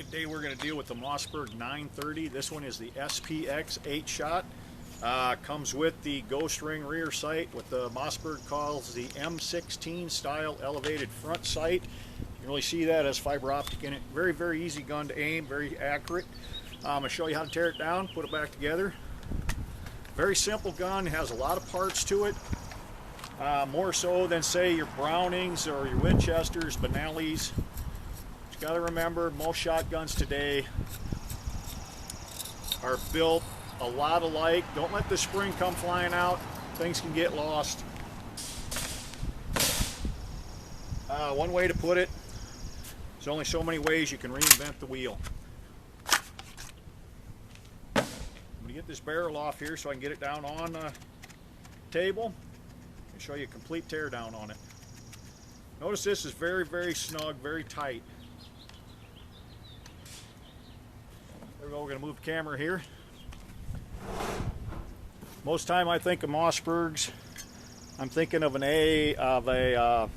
Today we're going to deal with the Mossberg 930. This one is the SPX 8-shot. Comes with the ghost ring rear sight, what the Mossberg calls the M16 style elevated front sight. You can really see that as fiber optic in it. Very, very easy gun to aim, very accurate. I'm going to show you how to tear it down, put it back together. Very simple gun, has a lot of parts to it. More so than, say, your Brownings or your Winchesters, Benellis. You got to remember, most shotguns today are built a lot alike. Don't let the spring come flying out. Things can get lost. One way to put it, there's only so many ways you can reinvent the wheel. I'm going to get this barrel off here so I can get it down on the table and show you a complete teardown on it. Notice this is very, very snug, very tight. There we go, we're going to move the camera here. Most time I think of Mossbergs, I'm thinking of the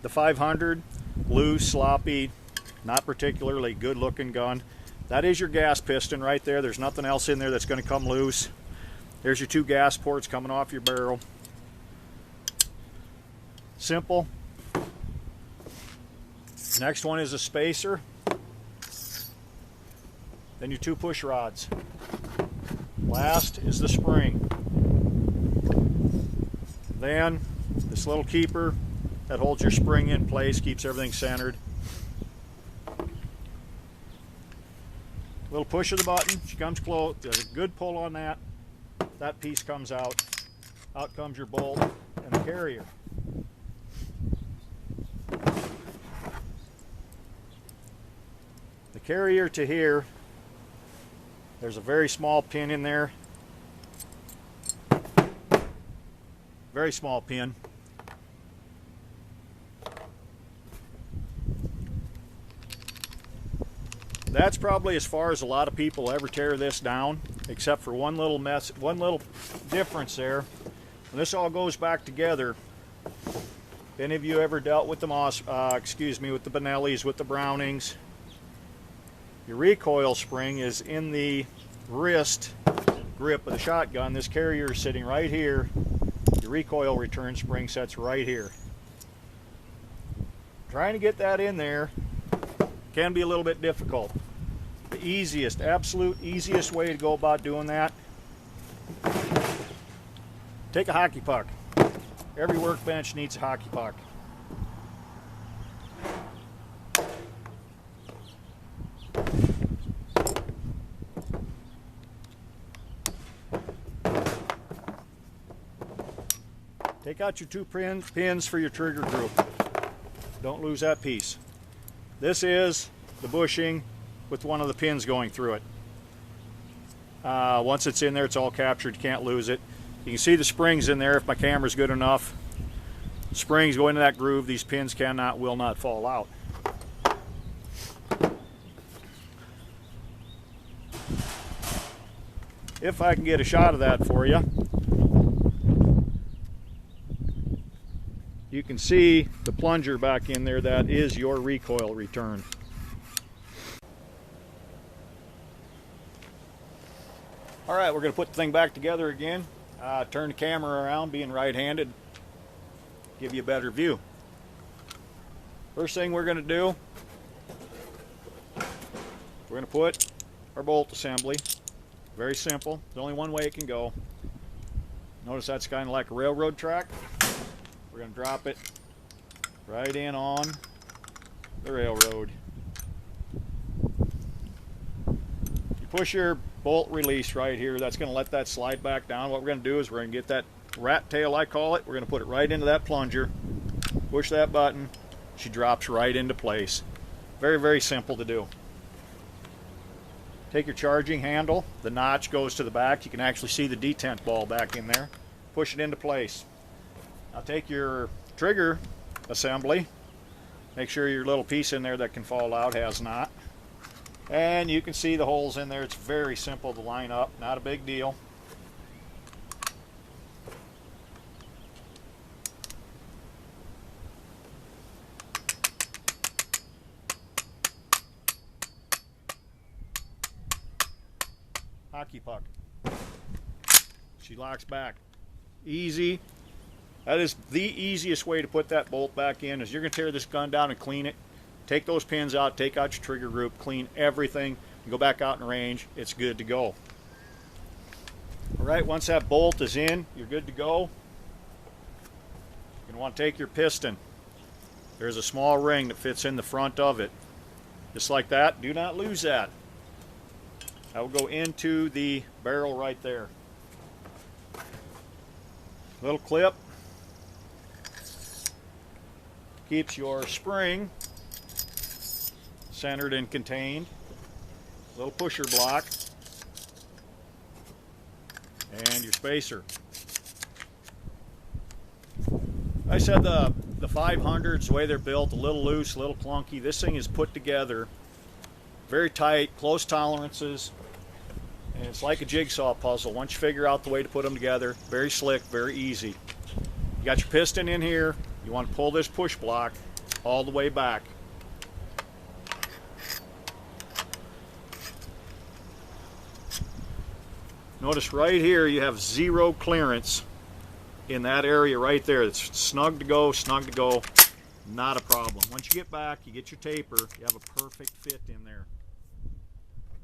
500, loose, sloppy, not particularly good looking gun. That is your gas piston right there. There's nothing else in there that's going to come loose. There's your two gas ports coming off your barrel. Simple. Next one is a spacer. Then your two push rods. Last is the spring. Then this little keeper that holds your spring in place, keeps everything centered. Little push of the button, she comes close, there's a good pull on that. That piece comes out. Out comes your bolt and the carrier. The carrier to here, there's a very small pin in there. Very small pin. That's probably as far as a lot of people ever tear this down, except for one little difference there. When this all goes back together, if any of you ever dealt with the with the Benellis, with the Brownings, your recoil spring is in the wrist grip of the shotgun. This carrier is sitting right here. Your recoil return spring sets right here. Trying to get that in there can be a little bit difficult. The easiest, absolute easiest way to go about doing that, take a hockey puck. Every workbench needs a hockey puck. Take out your two pins for your trigger group. Don't lose that piece. This is the bushing with one of the pins going through it. Once it's in there, it's all captured. You can't lose it. You can see the springs in there if my camera's good enough. Springs go into that groove. These pins will not fall out. If I can get a shot of that for you, you can see the plunger back in there. That is your recoil return. All right, we're going to put the thing back together again. Turn the camera around, being right-handed, give you a better view. First thing we're going to do, we're going to put our bolt assembly. Very simple. There's only one way it can go. Notice that's kind of like a railroad track. We're going to drop it right in on the railroad. You push your bolt release right here. That's going to let that slide back down. What we're going to do is we're going to get that rat tail, I call it. We're going to put it right into that plunger. Push that button. She drops right into place. Very, very simple to do. Take your charging handle. The notch goes to the back. You can actually see the detent ball back in there. Push it into place. Now take your trigger assembly. Make sure your little piece in there that can fall out has not. And you can see the holes in there. It's very simple to line up. Not a big deal. hockey puck. She locks back. Easy. That is the easiest way to put that bolt back in, is you're going to tear this gun down and clean it. Take those pins out, take out your trigger group, clean everything, and go back out in range. It's good to go. Alright, once that bolt is in, you're good to go. You're going to want to take your piston. There's a small ring that fits in the front of it. Just like that. Do not lose that. That will go into the barrel right there. Little clip. Keeps your spring centered and contained. Little pusher block. And your spacer. I said the 500s, the way they're built, a little loose, a little clunky. This thing is put together very tight, close tolerances, and it's like a jigsaw puzzle. Once you figure out the way to put them together, very slick, very easy. You got your piston in here. You want to pull this push block all the way back. Notice right here you have zero clearance in that area right there. It's snug to go, not a problem. Once you get back, you get your taper, you have a perfect fit in there.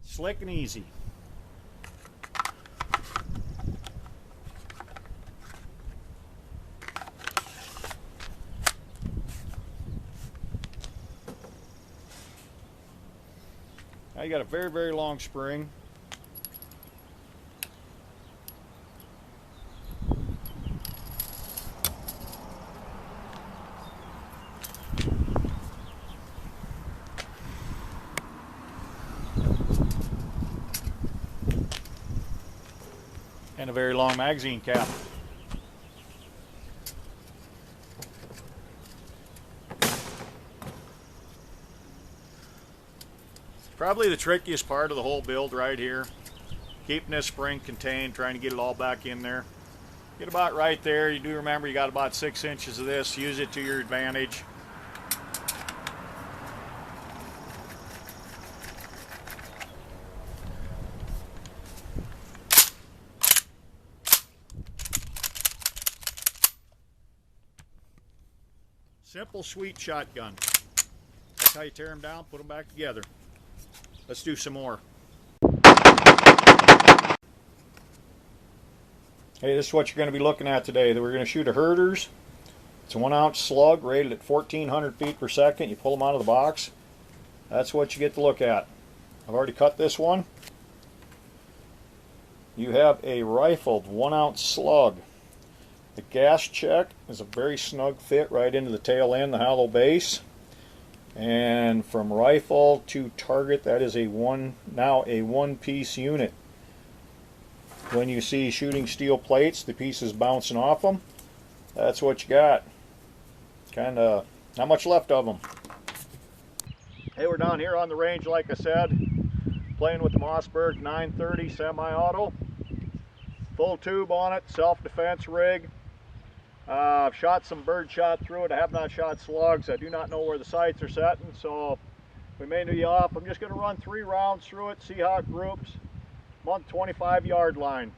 Slick and easy. Now you got a very, very long spring. And a very long magazine cap. Probably the trickiest part of the whole build right here. Keeping this spring contained, trying to get it all back in there. Get about right there. You do remember you got about 6 inches of this. Use it to your advantage. Simple, sweet shotgun. That's how you tear them down, put them back together. Let's do some more. Hey, this is what you're going to be looking at today. We're going to shoot a Herders. It's a 1 ounce slug rated at 1,400 feet per second. You pull them out of the box. That's what you get to look at. I've already cut this one. You have a rifled 1 ounce slug. The gas check is a very snug fit right into the tail end, the hollow base. And from rifle to target, that is now a one-piece unit. When you see shooting steel plates, the pieces bouncing off them, that's what you got. Kind of not much left of them. Hey, we're down here on the range, like I said, playing with the Mossberg 930 semi-auto. Full tube on it, self-defense rig. I've shot some bird shot through it. I have not shot slugs. I do not know where the sights are setting, so we may be off. I'm just going to run 3 rounds through it, see how it groups. I'm on the 25-yard line.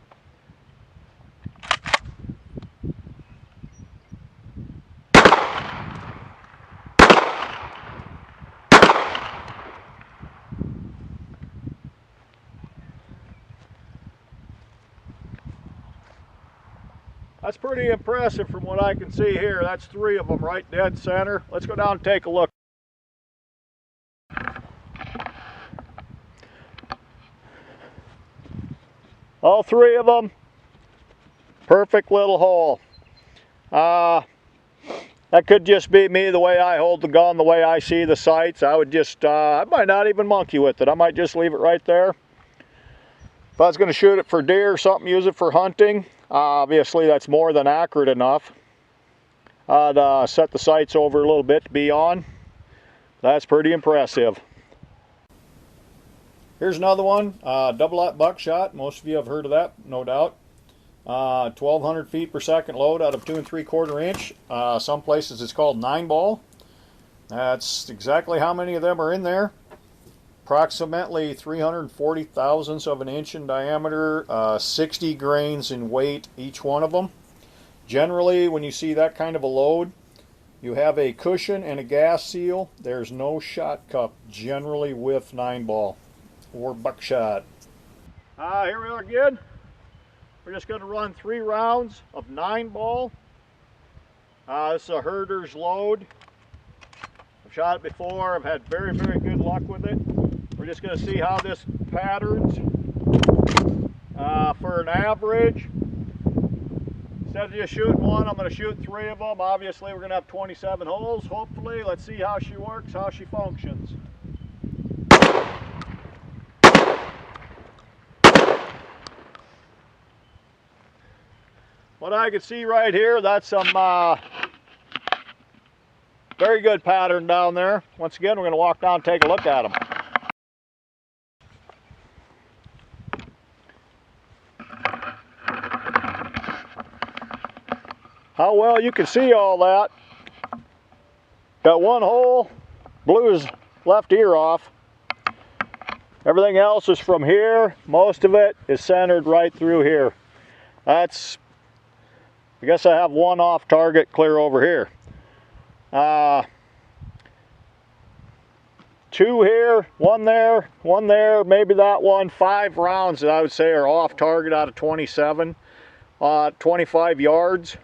That's pretty impressive from what I can see here. That's 3 of them right dead center. Let's go down and take a look. All 3 of them, perfect little hole. That could just be me, the way I hold the gun, the way I see the sights. I would just, I might not even monkey with it. I might just leave it right there. If I was going to shoot it for deer or something, use it for hunting, obviously that's more than accurate enough. I'd set the sights over a little bit to be on. That's pretty impressive. Here's another one, double-aught buckshot. Most of you have heard of that, no doubt. 1,200 feet per second load out of 2 3/4 inch. Some places it's called 9-ball. That's exactly how many of them are in there. approximately 340 thousandths of an inch in diameter, 60 grains in weight each one of them. Generally, when you see that kind of a load, you have a cushion and a gas seal. There's no shot cup generally with 9-ball or buckshot. Here we are again. We're just going to run 3 rounds of 9-ball. This is a herder's load. I've shot it before. I've had very, very good luck with it. We're just going to see how this patterns for an average. Instead of just shooting one, I'm going to shoot 3 of them. Obviously, we're going to have 27 holes. Hopefully, let's see how she works, how she functions. What I can see right here, that's some very good pattern down there. Once again, we're going to walk down and take a look at them. How well you can see all that. Got one hole, blew his left ear off. Everything else is from here. Most of it is centered right through here. That's, I guess I have one off target clear over here. 2 here, 1 there, maybe that one. 5 rounds that I would say are off target out of 27, 25 yards.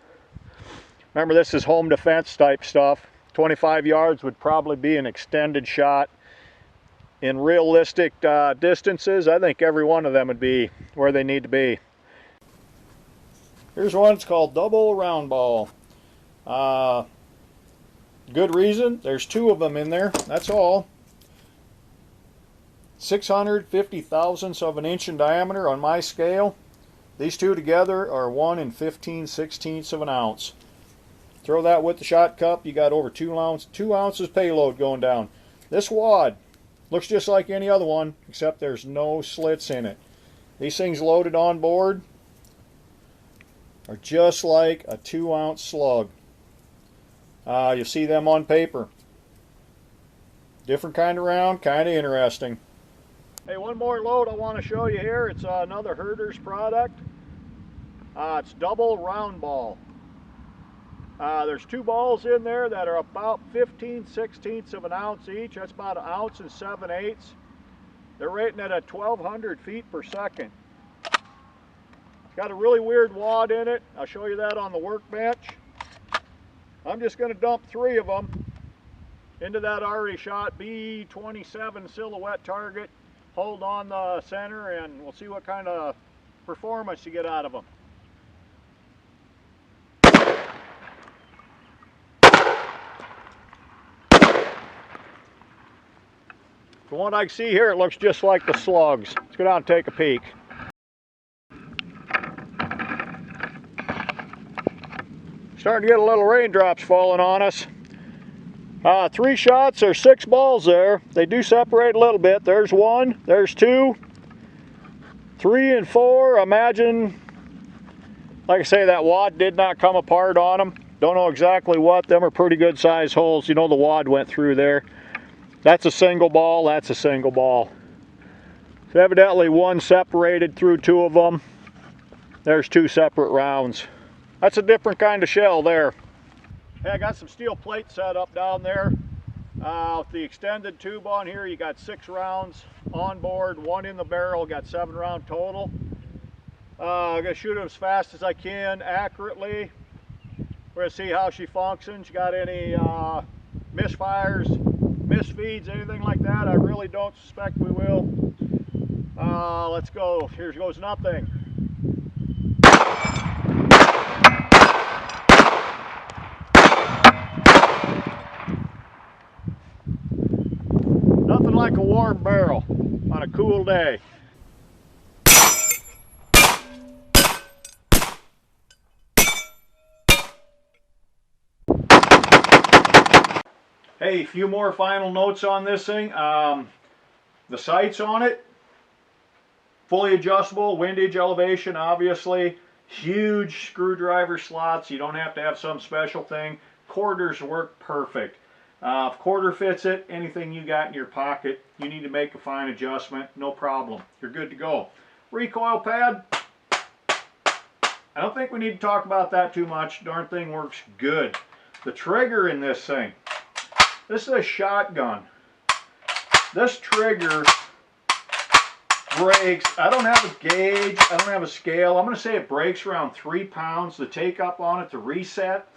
Remember, this is home defense type stuff. 25 yards would probably be an extended shot. In realistic distances, I think every one of them would be where they need to be. Here's one, it's called double round ball. Good reason, there's 2 of them in there, that's all. 650 thousandths of an inch in diameter on my scale. These 2 together are 1 and 15/16 of an ounce. Throw that with the shot cup, you got over 2 ounces payload going down. This wad looks just like any other one, except there's no slits in it. These things loaded on board are just like a 2-ounce slug. You see them on paper. Different kind of round, kind of interesting. Hey, one more load I want to show you here. It's another herder's product. It's double round ball. There's 2 balls in there that are about 15/16 of an ounce each. That's about 1 ounce and 7/8. They're rating at 1,200 feet per second. It's got a really weird wad in it. I'll show you that on the workbench. I'm just going to dump 3 of them into that already shot B27 silhouette target. Hold on the center and we'll see what kind of performance you get out of them. From what I can see here, it looks just like the slugs. Let's go down and take a peek. Starting to get a little raindrops falling on us. 3 shots, there's 6 balls there. They do separate a little bit. There's 1, there's 2, 3 and 4. Imagine, like I say, that wad did not come apart on them. Don't know exactly what. Them are pretty good size holes. You know the wad went through there. That's a single ball, that's a single ball. So evidently 1 separated through 2 of them. There's 2 separate rounds. That's a different kind of shell there. Hey, I got some steel plates set up down there. With the extended tube on here, you got 6 rounds on board, 1 in the barrel, got 7 round total. I'm gonna shoot it as fast as I can, accurately. We're gonna see how she functions. You got any misfires, misfeeds, anything like that? I really don't suspect we will. Let's go. Here goes nothing. Nothing like a warm barrel on a cool day. Hey, a few more final notes on this thing. The sights on it, fully adjustable, windage, elevation, obviously. Huge screwdriver slots. You don't have to have some special thing. Quarters work perfect. If quarter fits it, anything you got in your pocket, you need to make a fine adjustment, no problem. You're good to go. Recoil pad, I don't think we need to talk about that too much. Darn thing works good. The trigger in this thing, this is a shotgun. This trigger breaks, I don't have a gauge, I don't have a scale. I'm going to say it breaks around 3 pounds. The take up on it to reset,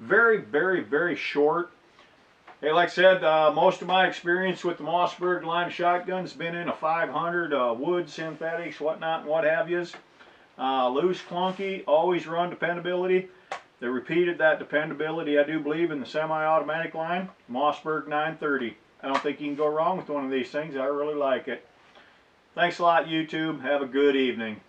very, very, very short. Hey, like I said, most of my experience with the Mossberg line shotguns has been in a 500 wood, synthetics, whatnot, and what have yous. Loose, clunky, always run dependability. They repeated that dependability, I do believe, in the semi-automatic line, Mossberg 930. I don't think you can go wrong with one of these things. I really like it. Thanks a lot, YouTube. Have a good evening.